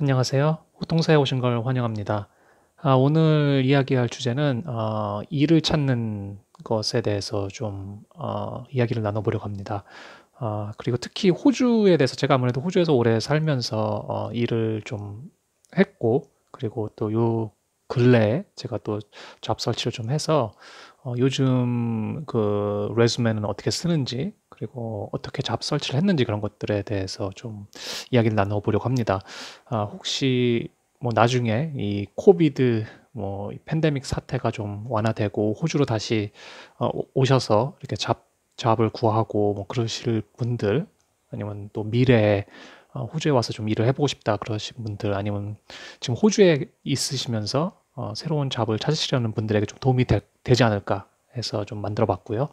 안녕하세요. 호통사에 오신 걸 환영합니다. 오늘 이야기할 주제는 일을 찾는 것에 대해서 좀 이야기를 나눠보려고 합니다. 그리고 특히 호주에 대해서 제가 아무래도 호주에서 오래 살면서 일을 좀 했고, 그리고 또 요 근래에 제가 또 잡 서치를 좀 해서 요즘 그 레주메는 어떻게 쓰는지, 그리고 어떻게 잡 서치를 했는지 그런 것들에 대해서 좀 이야기를 나눠보려고 합니다. 혹시 뭐 나중에 이 코비드 뭐 팬데믹 사태가 좀 완화되고 호주로 다시 오셔서 이렇게 잡을 구하고 뭐 그러실 분들, 아니면 또 미래에 호주에 와서 좀 일을 해보고 싶다 그러신 분들, 아니면 지금 호주에 있으시면서 새로운 잡을 찾으시려는 분들에게 좀 도움이 되지 않을까 해서 좀 만들어 봤고요.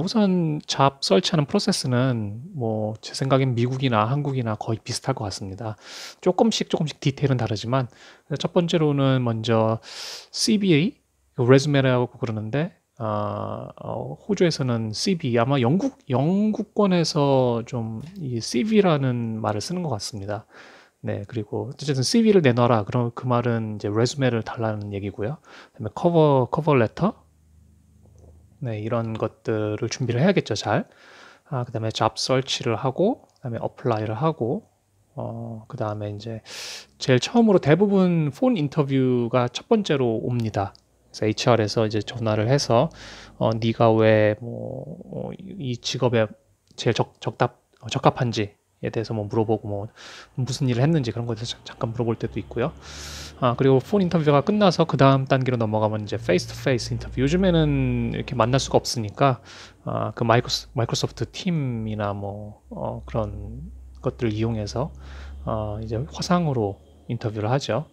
우선 잡 설치하는 프로세스는 뭐 제 생각엔 미국이나 한국이나 거의 비슷할 것 같습니다. 조금씩 디테일은 다르지만, 첫 번째로는 먼저 CVA, 레주메라고 그러는데, 호주에서는 CV, 아마 영국권에서 좀 이 CV라는 말을 쓰는 것 같습니다. 네, 그리고 어쨌든 CV를 내놔라. 그럼 그 말은 이제 레주메를 달라는 얘기고요. 그다음에 커버 레터, 네, 이런 것들을 준비를 해야겠죠, 잘. 그다음에 잡 설치를 하고, 그다음에 어플라이를 하고, 그다음에 이제 제일 처음으로 대부분 폰 인터뷰가 첫 번째로 옵니다. 그래서 HR에서 이제 전화를 해서 네가 왜 뭐 이 직업에 제일 적합한지에 대해서 뭐 물어보고, 뭐 무슨 일을 했는지 그런 거에 대해서 잠깐 물어볼 때도 있고요. 그리고 폰 인터뷰가 끝나서 그 다음 단계로 넘어가면 이제 페이스 투 페이스 인터뷰. 요즘에는 이렇게 만날 수가 없으니까 그 마이크로소프트 팀이나 뭐 그런 것들을 이용해서 이제 화상으로 인터뷰를 하죠.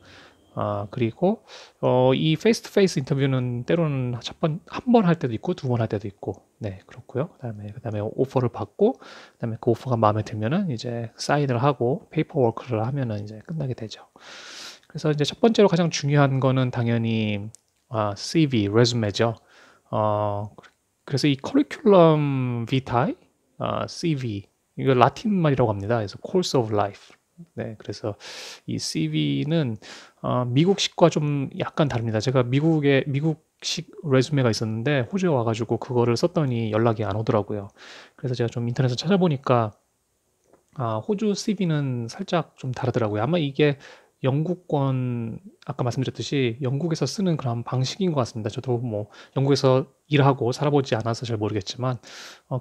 그리고 이 페이스 투 페이스 인터뷰는 때로는 한 번 할 때도 있고 두 번 할 때도 있고, 네, 그렇고요. 그다음에 오퍼를 받고, 그다음에 그 오퍼가 마음에 들면은 이제 사인을 하고 페이퍼 워크를 하면은 이제 끝나게 되죠. 그래서 이제 첫 번째로 가장 중요한 거는 당연히 CV, 레주메죠. 어, 그래서 이 커리큘럼 비타e, CV, 이거 라틴 말이라고 합니다. 그래서 Course of Life. 네, 그래서 이 CV는 미국식과 좀 약간 다릅니다. 제가 미국식 레주메가 있었는데 호주에 와가지고 그거를 썼더니 연락이 안 오더라고요. 그래서 제가 좀 인터넷에 찾아보니까 호주 CV는 살짝 좀 다르더라고요. 아마 이게 영국권, 아까 말씀드렸듯이 영국에서 쓰는 그런 방식인 것 같습니다. 저도 뭐 영국에서 일하고 살아보지 않아서 잘 모르겠지만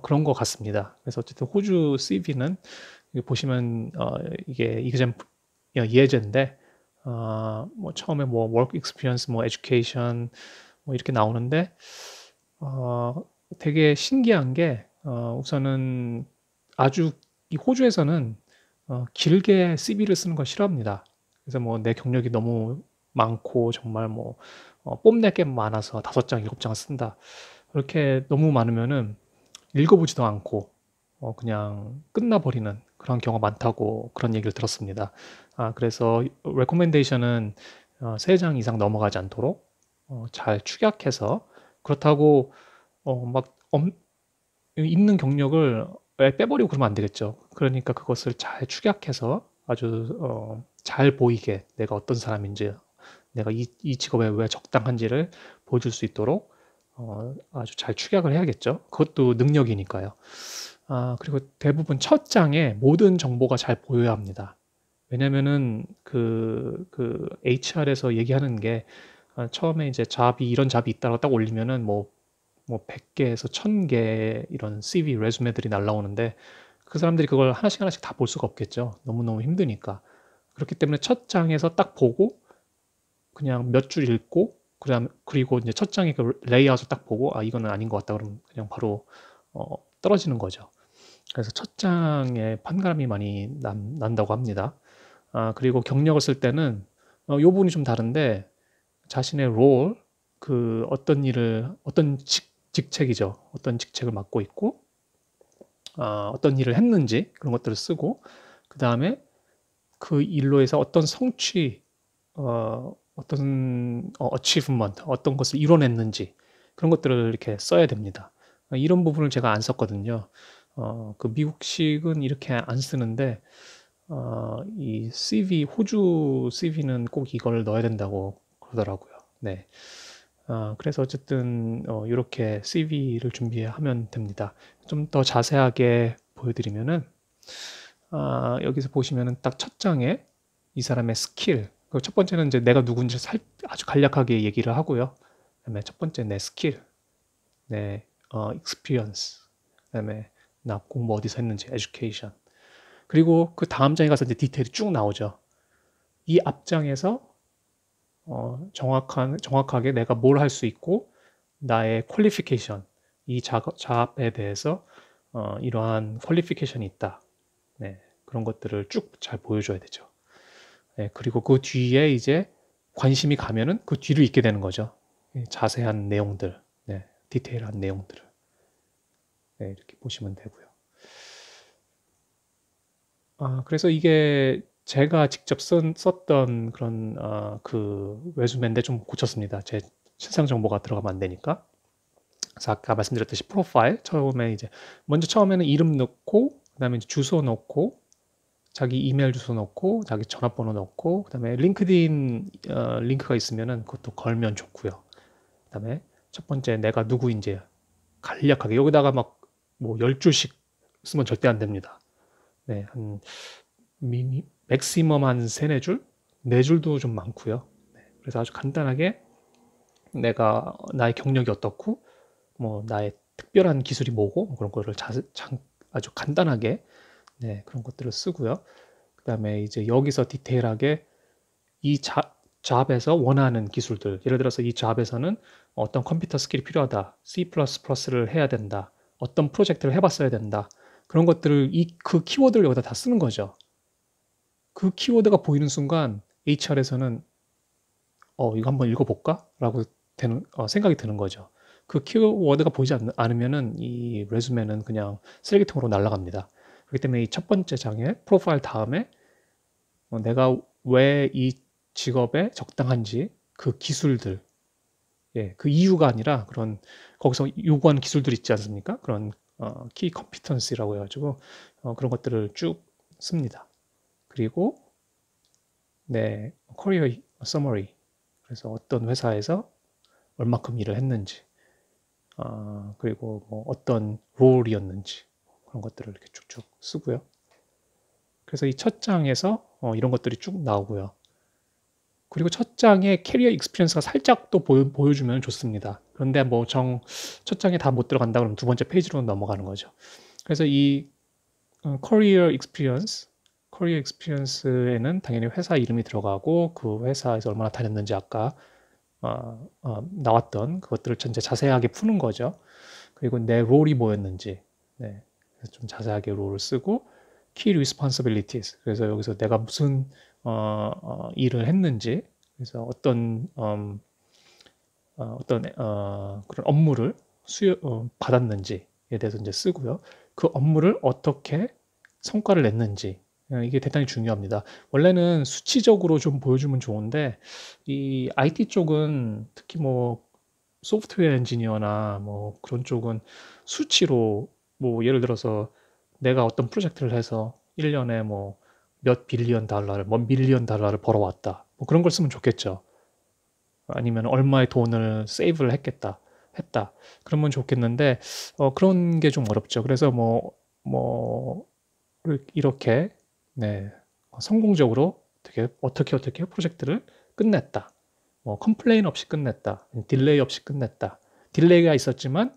그런 것 같습니다. 그래서 어쨌든 호주 CV는 보시면 이게 이그잼 예제인데, 뭐 처음에 뭐 work experience, 뭐 education 뭐 이렇게 나오는데, 어, 되게 신기한 게 우선은 아주 이 호주에서는 길게 CV를 쓰는 걸 싫어합니다. 그래서 뭐 내 경력이 너무 많고 정말 뭐 뽐낼 게 많아서 5장, 7장을 쓴다. 그렇게 너무 많으면은 읽어보지도 않고 그냥 끝나버리는 그런 경우가 많다고 그런 얘기를 들었습니다. 그래서 레코멘데이션은 3장 이상 넘어가지 않도록 잘 축약해서, 그렇다고 막 있는 경력을 빼버리고 그러면 안 되겠죠. 그러니까 그것을 잘 축약해서 아주 잘 보이게 내가 어떤 사람인지, 내가 이 직업에 왜 적당한지를 보여줄 수 있도록 아주 잘 축약을 해야겠죠. 그것도 능력이니까요. 그리고 대부분 첫 장에 모든 정보가 잘 보여야 합니다. 왜냐면은 그 HR에서 얘기하는 게 처음에 이제 이런 잡이 있다고 딱 올리면은 뭐 100개에서 1000개 이런 CV 레주메들이 날라오는데, 그 사람들이 그걸 하나씩 하나씩 다 볼 수가 없겠죠. 너무너무 힘드니까. 그렇기 때문에 첫 장에서 딱 보고 그냥 몇 줄 읽고, 그리고 이제 첫 장에 그 레이아웃을 딱 보고 이거는 아닌 것 같다 그러면 그냥 바로 떨어지는 거죠. 그래서 첫 장에 판가름이 많이 난다고 합니다. 그리고 경력을 쓸 때는 요 부분이 좀 다른데, 자신의 롤, 어떤 직책이죠. 어떤 직책을 맡고 있고, 어떤 일을 했는지 그런 것들을 쓰고, 그 다음에 그 일로 해서 어떤 성취, 어떤 achievement, 어떤 것을 이뤄냈는지 그런 것들을 이렇게 써야 됩니다. 이런 부분을 제가 안 썼거든요. 그 미국식은 이렇게 안 쓰는데, 이 CV, 호주 CV는 꼭 이걸 넣어야 된다고 그러더라고요. 네. 그래서 어쨌든 이렇게 CV를 준비하면 됩니다. 좀 더 자세하게 보여드리면은 여기서 보시면은 딱 첫 장에 이 사람의 스킬, 첫 번째는 이제 내가 누군지 아주 간략하게 얘기를 하고요. 그다음에 첫 번째 내 스킬, 내 experience, 그다음에 나 공부 어디서 했는지, education. 그리고 그 다음 장에 가서 이제 디테일이 쭉 나오죠. 이 앞장에서 정확하게 내가 뭘 할 수 있고 나의 퀄리피케이션, 이 잡에 대해서 이러한 퀄리피케이션이 있다. 네, 그런 것들을 쭉 잘 보여줘야 되죠. 네, 그리고 그 뒤에 이제 관심이 가면은 그 뒤를 읽게 되는 거죠. 자세한 내용들, 네, 디테일한 내용들을 네, 이렇게 보시면 되고요. 그래서 이게 제가 직접 썼던 그런 그 레주메인데 좀 고쳤습니다. 제 신상 정보가 들어가면 안 되니까. 그래서 아까 말씀드렸듯이 프로파일 처음에 이제 먼저 처음에는 이름 넣고 그다음에 이제 주소 넣고 자기 이메일 주소 넣고 자기 전화번호 넣고 그다음에 링크드인 링크가 있으면은 그것도 걸면 좋고요. 그다음에 첫 번째 내가 누구인지 간략하게 여기다가 막 뭐 10줄씩 쓰면 절대 안 됩니다. 네, 한 맥시멈 한 3-4줄? 4줄도 좀 많고요. 네, 그래서 아주 간단하게 나의 경력이 어떻고 뭐 나의 특별한 기술이 뭐고 뭐 그런 거를 아주 간단하게 네, 그런 것들을 쓰고요. 그다음에 이제 여기서 디테일하게 이 잡에서 원하는 기술들, 예를 들어서 이 잡에서는 어떤 컴퓨터 스킬이 필요하다, C++를 해야 된다, 어떤 프로젝트를 해봤어야 된다, 그런 것들을 그 키워드를 여기다 다 쓰는 거죠. 그 키워드가 보이는 순간 HR에서는 이거 한번 읽어볼까? 라고 생각이 드는 거죠. 그 키워드가 보이지 않으면은 이 레주메는 그냥 쓰레기통으로 날아갑니다. 그렇기 때문에 이 첫 번째 장에 프로파일 다음에 내가 왜 이 직업에 적당한지 그 기술들, 예, 그 이유가 아니라 그런 거기서 요구하는 기술들 있지 않습니까? 그런 키 컴피턴시라고 해가지고 그런 것들을 쭉 씁니다. 그리고 네, 커리어 서머리. 그래서 어떤 회사에서 얼마큼 일을 했는지, 그리고 뭐 어떤 롤이었는지 그런 것들을 이렇게 쭉쭉 쓰고요. 그래서 이 첫 장에서 이런 것들이 쭉 나오고요. 그리고 첫 장에 캐리어 익스피리언스가 살짝 또 보여주면 좋습니다. 그런데 뭐 첫 장에 다 못 들어간다 그러면 두 번째 페이지로 넘어가는 거죠. 그래서 이 커리어 익스피리언스에는 당연히 회사 이름이 들어가고 그 회사에서 얼마나 다녔는지 아까 나왔던 그것들을 전체 자세하게 푸는 거죠. 그리고 내 롤이 뭐였는지 네, 좀 자세하게 롤을 쓰고 key responsibilities. 그래서 여기서 내가 무슨 일을 했는지, 그래서 어떤 그런 업무를 받았는지에 대해서 이제 쓰고요. 그 업무를 어떻게 성과를 냈는지 이게 대단히 중요합니다. 원래는 수치적으로 좀 보여주면 좋은데 이 IT 쪽은 특히 뭐 소프트웨어 엔지니어나 뭐 그런 쪽은 수치로 뭐 예를 들어서 내가 어떤 프로젝트를 해서 1년에 뭐 몇 빌리언 달러를, 뭐 밀리언 달러를 벌어왔다. 뭐 그런 걸 쓰면 좋겠죠. 아니면 얼마의 돈을 세이브를 했다. 그러면 좋겠는데, 그런 게 좀 어렵죠. 그래서 이렇게, 네, 성공적으로 어떻게 프로젝트를 끝냈다. 뭐 컴플레인 없이 끝냈다. 딜레이 없이 끝냈다. 딜레이가 있었지만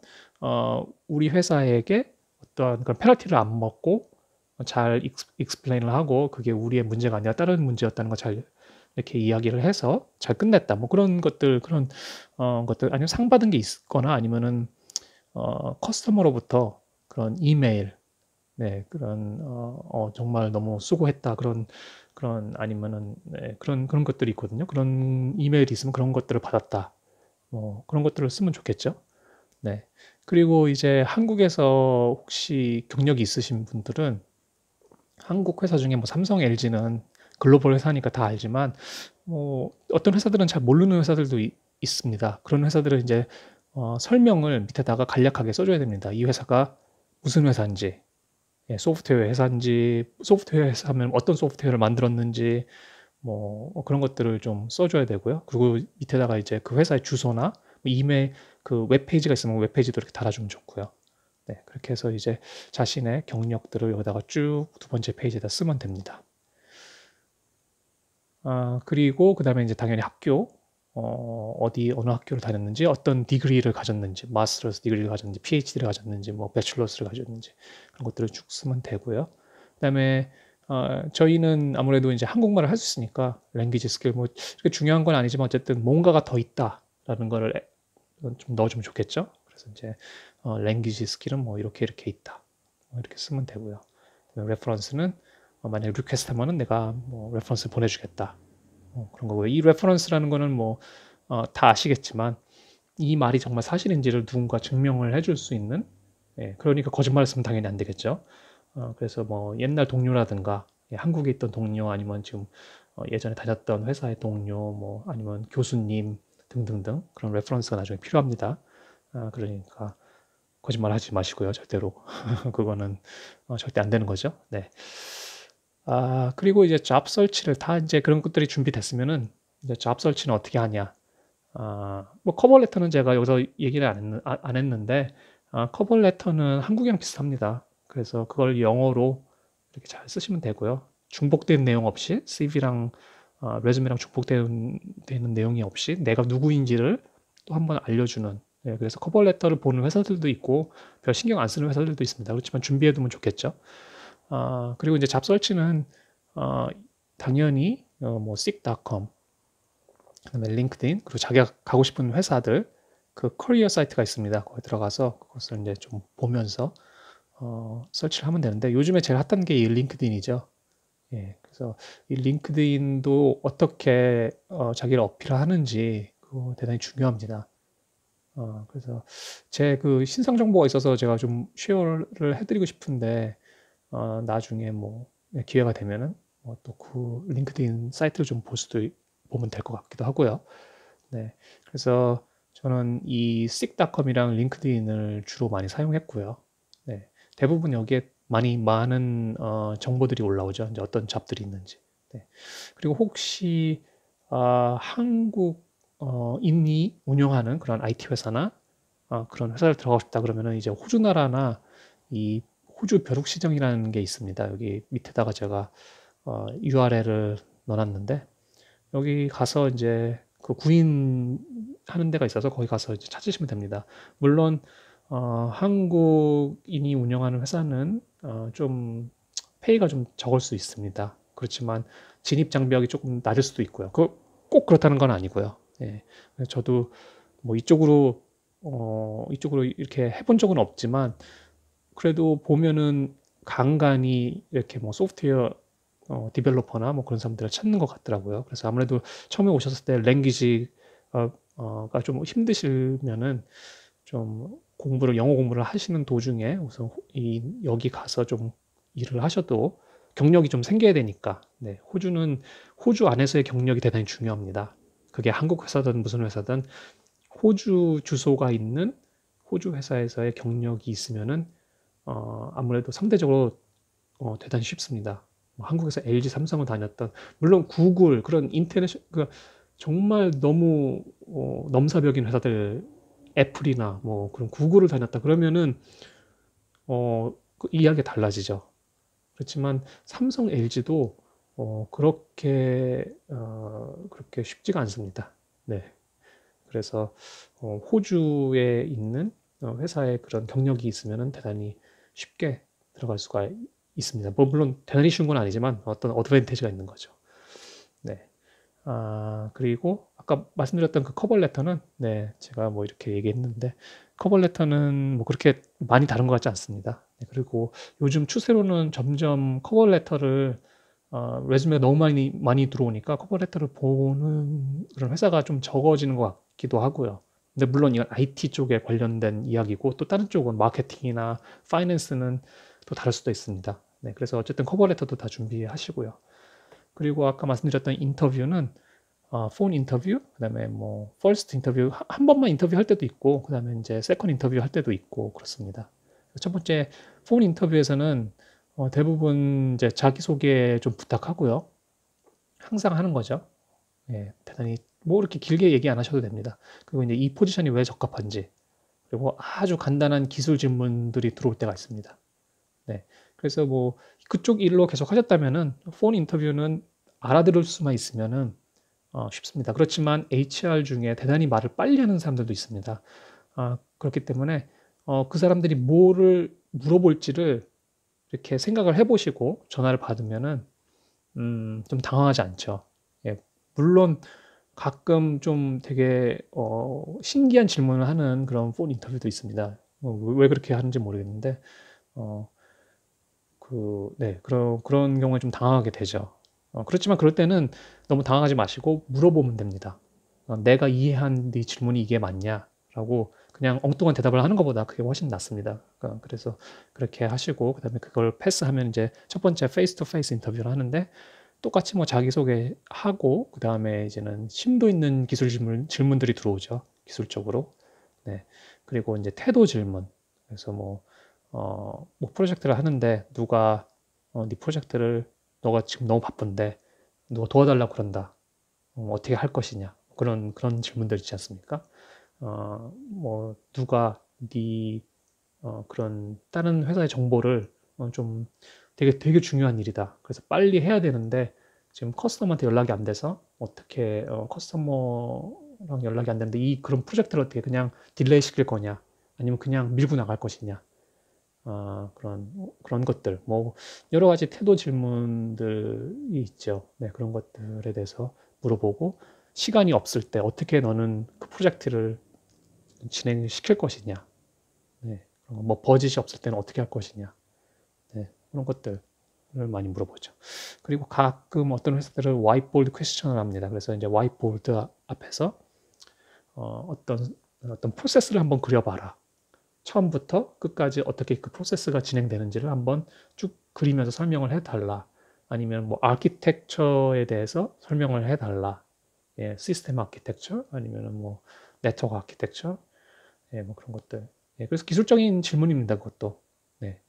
우리 회사에게 어떠한 그런 페널티를 안 먹고 잘 익스플레인을 하고 그게 우리의 문제가 아니라 다른 문제였다는 걸 잘 이렇게 이야기를 해서 잘 끝냈다. 뭐 그런 것들 아니면 상 받은 게 있거나 아니면은 커스터머로부터 그런 이메일, 네, 그런 정말 너무 수고했다 그런 아니면은 네, 그런 것들이 있거든요. 그런 이메일이 있으면 그런 것들을 받았다. 뭐 그런 것들을 쓰면 좋겠죠. 네. 그리고 이제 한국에서 혹시 경력이 있으신 분들은 한국 회사 중에 뭐 삼성, LG는 글로벌 회사니까 다 알지만 뭐 어떤 회사들은 잘 모르는 회사들도 있습니다. 그런 회사들은 이제 설명을 밑에다가 간략하게 써줘야 됩니다. 이 회사가 무슨 회사인지, 예, 소프트웨어 회사인지, 소프트웨어 회사면 어떤 소프트웨어를 만들었는지, 뭐 그런 것들을 좀 써줘야 되고요. 그리고 밑에다가 이제 그 회사의 주소나 이메일, 그 웹페이지가 있으면 웹페이지도 이렇게 달아주면 좋고요. 네, 그렇게 해서 이제 자신의 경력들을 여기다가 쭉 두 번째 페이지에다 쓰면 됩니다. 그리고 그 다음에 이제 당연히 학교, 어느 학교를 다녔는지, 어떤 디그리를 가졌는지, 마스터스 디그리를 가졌는지, PhD를 가졌는지, 뭐 배출러스를 가졌는지, 그런 것들을 쭉 쓰면 되고요. 그 다음에 저희는 아무래도 이제 한국말을 할 수 있으니까 랭귀지 스킬, 뭐 이렇게 중요한 건 아니지만 어쨌든 뭔가가 더 있다라는 거를 좀 넣어주면 좋겠죠. 그래서 이제 랭귀지 스킬은 뭐 이렇게 있다, 뭐 이렇게 쓰면 되고요. 레퍼런스는 만약에 리퀘스트 하면은 내가 뭐 레퍼런스 보내주겠다, 그런 거고요. 이 레퍼런스라는 거는 뭐 다 아시겠지만 이 말이 정말 사실인지를 누군가 증명을 해줄 수 있는, 예, 그러니까 거짓말을 쓰면 당연히 안 되겠죠. 그래서 뭐 옛날 동료라든가, 예, 한국에 있던 동료, 아니면 지금 예전에 다녔던 회사의 동료, 뭐 아니면 교수님 등등등 그런 레퍼런스가 나중에 필요합니다. 그러니까 거짓말 하지 마시고요, 절대로. 그거는 절대 안 되는 거죠. 네. 그리고 이제 잡 설치를 다 이제 그런 것들이 준비됐으면은 이제 잡 설치는 어떻게 하냐. 뭐 커버 레터는 제가 여기서 얘기를 안 했는데, 커버 레터는 한국이랑 비슷합니다. 그래서 그걸 영어로 이렇게 잘 쓰시면 되고요. 중복된 내용 없이, CV랑 레즈메랑 중복되는 내용이 없이 내가 누구인지를 또 한번 알려주는, 예, 그래서 커버 레터를 보는 회사들도 있고 별 신경 안 쓰는 회사들도 있습니다. 그렇지만 준비해두면 좋겠죠. 그리고 이제 잡 설치는 당연히 뭐 seek.com, 그다음에 링크드인, 그리고 자기가 가고 싶은 회사들 그 커리어 사이트가 있습니다. 거기 들어가서 그것을 이제 좀 보면서 설치를 하면 되는데, 요즘에 제일 핫한 게 이 링크드인이죠. 예, 그래서 이 링크드인도 어떻게 자기를 어필하는지 그거 대단히 중요합니다. 그래서 제 그 신상 정보가 있어서 제가 좀 쉐어를 해드리고 싶은데, 나중에 뭐 기회가 되면은 또 그 링크드인 사이트를 좀 보면 될 것 같기도 하고요. 네, 그래서 저는 이 seek.com이랑 링크드인을 주로 많이 사용했고요. 네, 대부분 여기에 많은 정보들이 올라오죠. 이제 어떤 잡들이 있는지. 네, 그리고 혹시 한국 인이 운영하는 그런 IT 회사나 그런 회사를 들어가고 싶다 그러면은 이제 호주 나라나 이 호주 벼룩시장이라는 게 있습니다. 여기 밑에다가 제가 URL을 넣어놨는데, 여기 가서 이제 그 구인하는 데가 있어서 거기 가서 이제 찾으시면 됩니다. 물론 한국인이 운영하는 회사는 좀 페이가 좀 적을 수 있습니다. 그렇지만 진입 장벽이 조금 낮을 수도 있고요. 꼭 그렇다는 건 아니고요. 예. 저도 뭐 이쪽으로 이렇게 해본 적은 없지만, 그래도 보면은 간간히 이렇게 뭐 소프트웨어 디벨로퍼나 뭐 그런 사람들을 찾는 것 같더라고요. 그래서 아무래도 처음에 오셨을 때 랭귀지가 좀 힘드시면은 좀 영어 공부를 하시는 도중에 우선 여기 가서 좀 일을 하셔도 경력이 좀 생겨야 되니까. 네, 호주 안에서의 경력이 대단히 중요합니다. 그게 한국 회사든 무슨 회사든 호주 주소가 있는 호주 회사에서의 경력이 있으면은 아무래도 상대적으로 대단히 쉽습니다. 뭐 한국에서 LG, 삼성을 다녔던, 물론 구글, 그런 정말 너무 넘사벽인 회사들, 애플이나 뭐 그런 구글을 다녔다 그러면은 그 이야기가 달라지죠. 그렇지만 삼성, LG도 그렇게 쉽지가 않습니다. 네. 그래서 호주에 있는 회사의 그런 경력이 있으면은 대단히 쉽게 들어갈 수가 있습니다. 뭐 물론 대단히 쉬운 건 아니지만 어떤 어드밴티지가 있는 거죠. 네. 그리고 아까 말씀드렸던 그 커버 레터는, 네, 제가 뭐 이렇게 얘기했는데 커버 레터는 뭐 그렇게 많이 다른 것 같지 않습니다. 네, 그리고 요즘 추세로는 점점 커버 레터를 레주메가 너무 많이 들어오니까 커버 레터를 보는 그런 회사가 좀 적어지는 것 같기도 하고요. 근데 물론 이건 IT 쪽에 관련된 이야기고, 또 다른 쪽은 마케팅이나 파이낸스는 또 다를 수도 있습니다. 네, 그래서 어쨌든 커버 레터도 다 준비하시고요. 그리고 아까 말씀드렸던 인터뷰는 폰 인터뷰, 그다음에 뭐 퍼스트 인터뷰, 한 번만 인터뷰 할 때도 있고, 그다음에 이제 세컨 인터뷰 할 때도 있고 그렇습니다. 첫 번째 폰 인터뷰에서는 대부분 이제 자기소개 좀 부탁하고요. 항상 하는 거죠. 예, 대단히 뭐 이렇게 길게 얘기 안 하셔도 됩니다. 그리고 이제 이 포지션이 왜 적합한지, 그리고 아주 간단한 기술 질문들이 들어올 때가 있습니다. 네. 그래서 뭐 그쪽 일로 계속 하셨다면은 폰 인터뷰는 알아들을 수만 있으면은 쉽습니다. 그렇지만 HR 중에 대단히 말을 빨리 하는 사람들도 있습니다. 그렇기 때문에 그 사람들이 뭐를 물어볼지를 이렇게 생각을 해 보시고 전화를 받으면은 좀 당황하지 않죠. 예. 물론 가끔 좀 되게 신기한 질문을 하는 그런 폰 인터뷰도 있습니다. 왜 그렇게 하는지 모르겠는데 어 네. 그런 경우에 좀 당황하게 되죠. 그렇지만 그럴 때는 너무 당황하지 마시고 물어보면 됩니다. "내가 이해한 네 질문이 이게 맞냐?"라고 그냥 엉뚱한 대답을 하는 것보다 그게 훨씬 낫습니다. 그래서 그렇게 하시고 그다음에 그걸 패스하면 인제 첫 번째 페이스 투 페이스 인터뷰를 하는데 똑같이 뭐 자기소개하고 그다음에 이제는 심도 있는 기술 질문들이 들어오죠, 기술적으로. 네. 그리고 인제 태도 질문. 그래서 뭐 프로젝트를 하는데 누가 "네 프로젝트를 너가 지금 너무 바쁜데 누가 도와달라고 그런다. 어떻게 할 것이냐?" 그런 질문들 있지 않습니까? 뭐 "누가 네 그런 다른 회사의 정보를 좀 되게 중요한 일이다. 그래서 빨리 해야 되는데 지금 커스터머한테 연락이 안 돼서 어떻게 커스터머랑 연락이 안 되는데 그런 프로젝트를 어떻게 그냥 딜레이 시킬 거냐? 아니면 그냥 밀고 나갈 것이냐?" 그런 것들 뭐 여러 가지 태도 질문들이 있죠. 네, 그런 것들에 대해서 물어보고 시간이 없을 때 어떻게 너는 그 프로젝트를 진행시킬 것이냐. 네. 뭐 버짓이 없을 때는 어떻게 할 것이냐. 네. 그런 것들을 많이 물어보죠. 그리고 가끔 어떤 회사들은 화이트보드 퀘스천을 합니다. 그래서 이제 화이트보드 앞에서 어떤 프로세스를 한번 그려 봐라. 처음부터 끝까지 어떻게 그 프로세스가 진행되는지를 한번 쭉 그리면서 설명을 해 달라. 아니면 뭐 아키텍처에 대해서 설명을 해 달라. 예, 시스템 아키텍처 아니면은 뭐 네트워크 아키텍처, 예, 뭐 그런 것들. 예, 그래서 기술적인 질문입니다, 그것도. 네.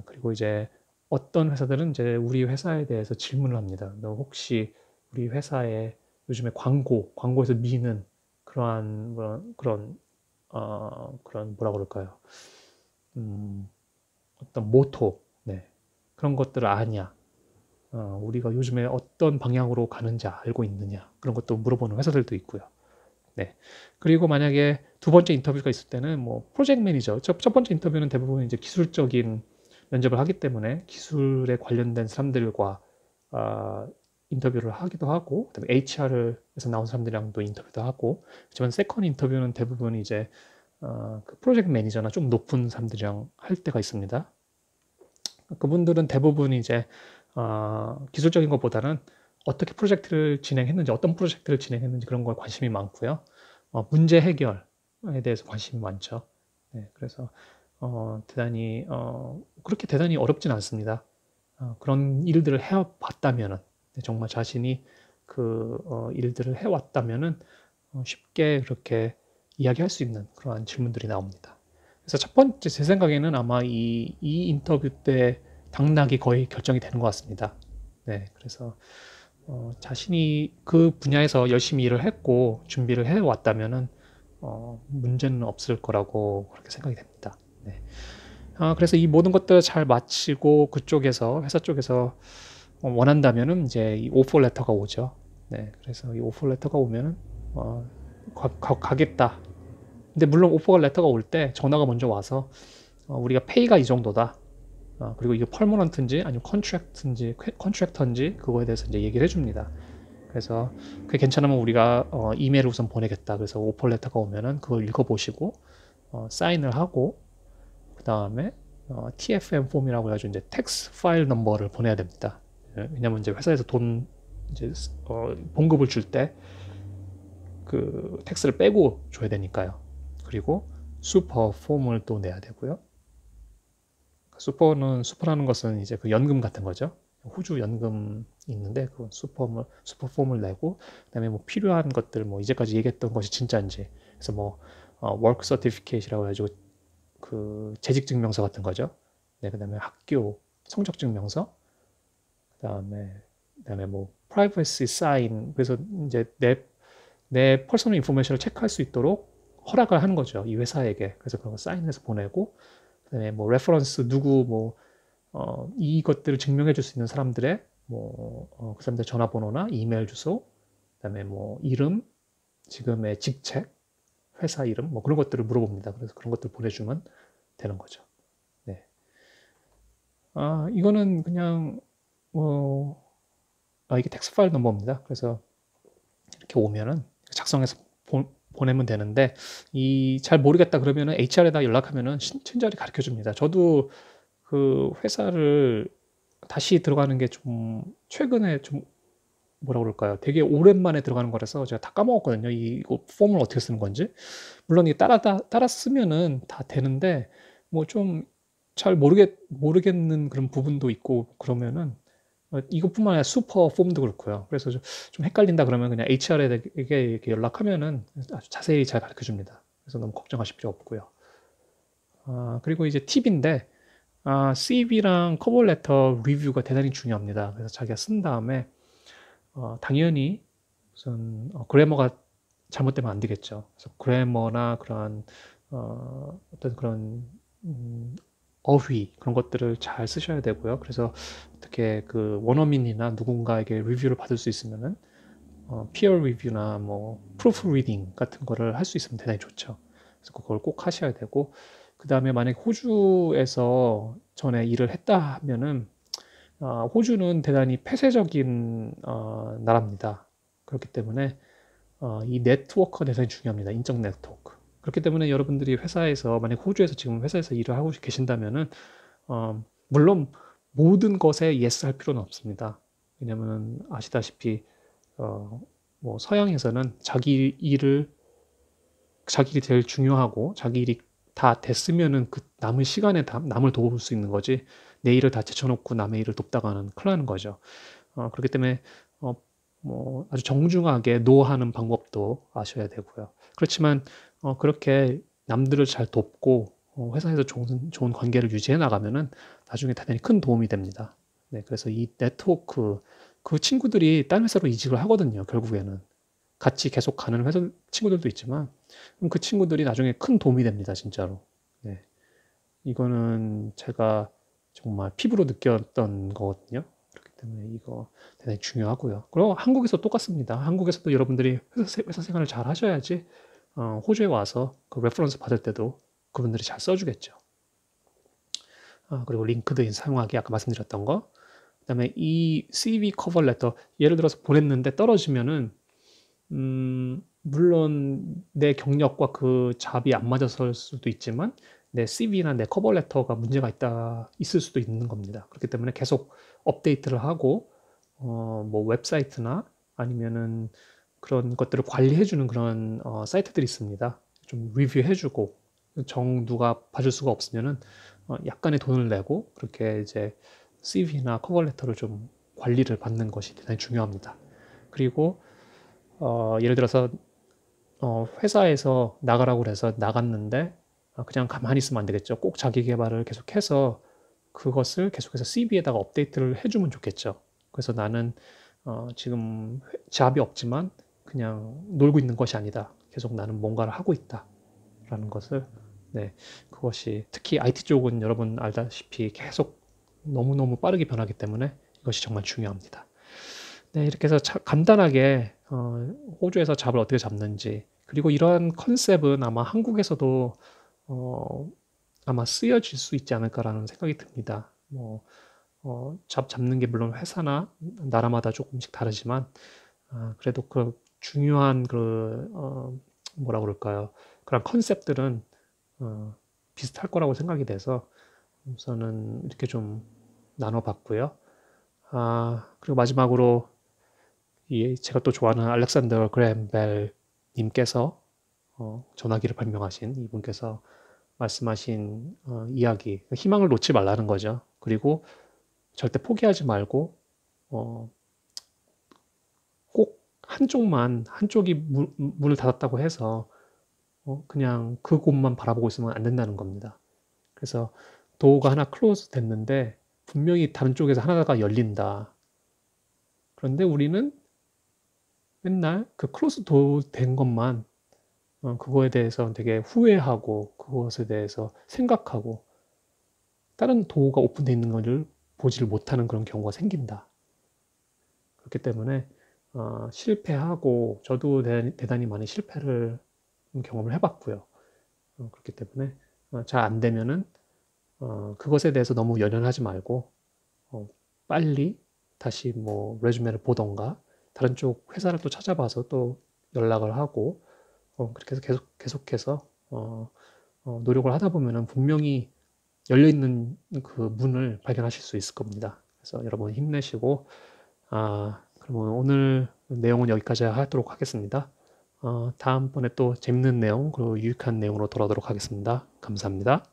그리고 이제 어떤 회사들은 이제 우리 회사에 대해서 질문을 합니다. 너 혹시 우리 회사에 요즘에 광고에서 미는 그러한 그런 뭐라 그럴까요? 어떤 모토, 네. 그런 것들을 아냐? 우리가 요즘에 어떤 방향으로 가는지 알고 있느냐? 그런 것도 물어보는 회사들도 있고요. 네. 그리고 만약에 두 번째 인터뷰가 있을 때는 뭐 프로젝트 매니저, 첫 번째 인터뷰는 대부분 이제 기술적인 면접을 하기 때문에 기술에 관련된 사람들과 인터뷰를 하기도 하고, 그다음에 HR에서 나온 사람들이랑도 인터뷰도 하고, 하지만 세컨 인터뷰는 대부분 이제 그 프로젝트 매니저나 좀 높은 사람들이랑 할 때가 있습니다. 그분들은 대부분 이제 기술적인 것보다는 어떻게 프로젝트를 진행했는지, 어떤 프로젝트를 진행했는지 그런 거에 관심이 많고요. 문제 해결에 대해서 관심이 많죠. 네, 그래서 대단히 그렇게 대단히 어렵진 않습니다. 그런 일들을 해봤다면은, 정말 자신이 그 일들을 해왔다면은 쉽게 그렇게 이야기할 수 있는 그러한 질문들이 나옵니다. 그래서 첫 번째 제 생각에는 아마 이 인터뷰 때 당락이 거의 결정이 되는 것 같습니다. 네, 그래서 자신이 그 분야에서 열심히 일을 했고 준비를 해왔다면은 문제는 없을 거라고 그렇게 생각이 됩니다. 네. 그래서 이 모든 것들을 잘 마치고 그쪽에서 회사 쪽에서 원한다면은 이제 이 오퍼 레터가 오죠. 네, 그래서 이 오퍼 레터가 오면은 가겠다. 근데 물론 오퍼 레터가 올 때 전화가 먼저 와서 우리가 페이가 이 정도다. 그리고 이게 펄머넌트인지 아니면 컨트랙터인지 그거에 대해서 이제 얘기를 해줍니다. 그래서 그게 괜찮으면 우리가 이메일을 우선 보내겠다. 그래서 오퍼 레터가 오면은 그걸 읽어보시고 사인을 하고 그 다음에 TFM 폼이라고 해가지고 이제 텍스 파일 넘버를 보내야 됩니다. 왜냐면 이제 회사에서 돈 이제 봉급을 줄 때 그 텍스를 빼고 줘야 되니까요. 그리고 슈퍼 폼을 또 내야 되고요. 슈퍼라는 것은 이제 그 연금 같은 거죠. 호주 연금 있는데 그 슈퍼 폼을 내고 그다음에 뭐 필요한 것들 뭐 이제까지 얘기했던 것이 진짜인지 그래서 뭐 워크 서티피케이트라고 해가지고 그 재직 증명서 같은 거죠. 네, 그다음에 학교 성적 증명서, 그다음에 뭐 privacy sign, 그래서 이제 내 퍼스널 인포메이션을 체크할 수 있도록 허락을 하는 거죠, 이 회사에게. 그래서 그런 거 사인해서 보내고, 그다음에 뭐 레퍼런스 누구 뭐 이것들을 증명해 줄 수 있는 사람들의 그 사람들 전화번호나 이메일 주소, 그다음에 뭐 이름, 지금의 직책, 회사 이름, 뭐 그런 것들을 물어봅니다. 그래서 그런 것들 보내주면 되는 거죠. 네. 이거는 그냥 이게 텍스트 파일 넘버입니다. 그래서 이렇게 오면은 작성해서 보내면 되는데, 잘 모르겠다 그러면은 HR에다 연락하면은 친절히 가르쳐 줍니다. 저도 그 회사를 다시 들어가는 게 좀 최근에 좀 뭐라 그럴까요? 되게 오랜만에 들어가는 거라서 제가 다 까먹었거든요. 이거 폼을 어떻게 쓰는 건지. 물론 이게 따라 쓰면은 다 되는데 뭐 좀 잘 모르겠는 그런 부분도 있고 그러면은 이것뿐만 아니라 슈퍼 폼도 그렇고요. 그래서 좀 헷갈린다 그러면 그냥 HR에게 이렇게 연락하면은 아주 자세히 잘 가르쳐 줍니다. 그래서 너무 걱정하실 필요 없고요. 그리고 이제 팁인데, CV랑 커버 레터 리뷰가 대단히 중요합니다. 그래서 자기가 쓴 다음에 당연히 무슨 그래머가 잘못되면 안 되겠죠. 그래서 그래머나 그런 어떤 그런 어휘 그런 것들을 잘 쓰셔야 되고요. 그래서 어떻게 그 원어민이나 누군가에게 리뷰를 받을 수 있으면은 피어 리뷰나 뭐 프루프 리딩 같은 거를 할 수 있으면 대단히 좋죠. 그래서 그걸 꼭 하셔야 되고, 그 다음에 만약 호주에서 전에 일을 했다 하면은 호주는 대단히 폐쇄적인 나라입니다. 그렇기 때문에 이 네트워크가 대단히 중요합니다. 인적 네트워크. 그렇기 때문에 여러분들이 회사에서 만약 호주에서 지금 회사에서 일을 하고 계신다면은 물론 모든 것에 예스 할 필요는 없습니다. 왜냐면 아시다시피 뭐 서양에서는 자기 일이 제일 중요하고 자기 일이 다 됐으면은 그 남은 시간에 남을 도울 수 있는 거지, 내 일을 다 제쳐놓고 남의 일을 돕다가는 큰일 나는 거죠. 그렇기 때문에 뭐 아주 정중하게 노하는 방법도 아셔야 되고요. 그렇지만 그렇게 남들을 잘 돕고 회사에서 좋은 관계를 유지해 나가면은 나중에 대단히 큰 도움이 됩니다. 네, 그래서 이 네트워크, 그 친구들이 딴 회사로 이직을 하거든요, 결국에는. 같이 계속 가는 회사 친구들도 있지만 그 친구들이 나중에 큰 도움이 됩니다, 진짜로. 네, 이거는 제가 정말 피부로 느꼈던 거거든요. 그렇기 때문에 이거 대단히 중요하고요. 그리고 한국에서 똑같습니다. 한국에서도 여러분들이 회사 생활을 잘 하셔야지 호주에 와서 그 레퍼런스 받을 때도 그분들이 잘 써주겠죠. 그리고 링크드인 사용하기, 아까 말씀드렸던 거. 그다음에 이 CV 커버 레터, 예를 들어서 보냈는데 떨어지면은 물론 내 경력과 그 잡이 안 맞아서일 수도 있지만 내 CV나 내 커버 레터가 문제가 있을 수도 있는 겁니다. 그렇기 때문에 계속 업데이트를 하고 뭐 웹사이트나 아니면은 그런 것들을 관리해주는 그런 사이트들이 있습니다. 좀 리뷰해주고, 누가 봐줄 수가 없으면은 약간의 돈을 내고 그렇게 이제 CV나 커버 레터를 좀 관리를 받는 것이 대단히 중요합니다. 그리고 예를 들어서 회사에서 나가라고 해서 나갔는데 그냥 가만히 있으면 안 되겠죠. 꼭 자기 개발을 계속해서 그것을 계속해서 CV에다가 업데이트를 해주면 좋겠죠. 그래서 나는 지금 잡이 없지만 그냥 놀고 있는 것이 아니다. 계속 나는 뭔가를 하고 있다라는 것을, 네, 그것이 특히 IT 쪽은 여러분 알다시피 계속 너무너무 빠르게 변하기 때문에 이것이 정말 중요합니다. 네, 이렇게 해서 간단하게 호주에서 잡을 어떻게 잡는지, 그리고 이러한 컨셉은 아마 한국에서도 아마 쓰여질 수 있지 않을까라는 생각이 듭니다. 잡는 게 물론 회사나 나라마다 조금씩 다르지만 그래도 그 중요한 뭐라 그럴까요? 그런 컨셉들은 비슷할 거라고 생각이 돼서 우선은 이렇게 좀 나눠봤고요. 그리고 마지막으로 제가 또 좋아하는 알렉산더 그레햄 벨 님께서 전화기를 발명하신 이분께서 말씀하신 이야기, 희망을 놓지 말라는 거죠. 그리고 절대 포기하지 말고 꼭 한쪽이 문을 닫았다고 해서 그냥 그곳만 바라보고 있으면 안 된다는 겁니다. 그래서 도어가 하나 클로즈 됐는데 분명히 다른 쪽에서 하나가 열린다. 그런데 우리는 맨날 그 클로즈 도어 된 것만 그거에 대해서 되게 후회하고 그것에 대해서 생각하고 다른 도어가 오픈되어 있는 것을 보지를 못하는 그런 경우가 생긴다. 그렇기 때문에 실패하고 저도 대단히 많이 실패를 경험을 해봤고요. 그렇기 때문에 잘 안 되면은 그것에 대해서 너무 연연하지 말고 빨리 다시 뭐 레주메를 보던가 다른 쪽 회사를 또 찾아봐서 또 연락을 하고 그렇게 해서 계속해서 노력을 하다 보면은 분명히 열려있는 그 문을 발견하실 수 있을 겁니다. 그래서 여러분 힘내시고 그러면 오늘 내용은 여기까지 하도록 하겠습니다. 다음번에 또 재밌는 내용 그리고 유익한 내용으로 돌아오도록 하겠습니다. 감사합니다.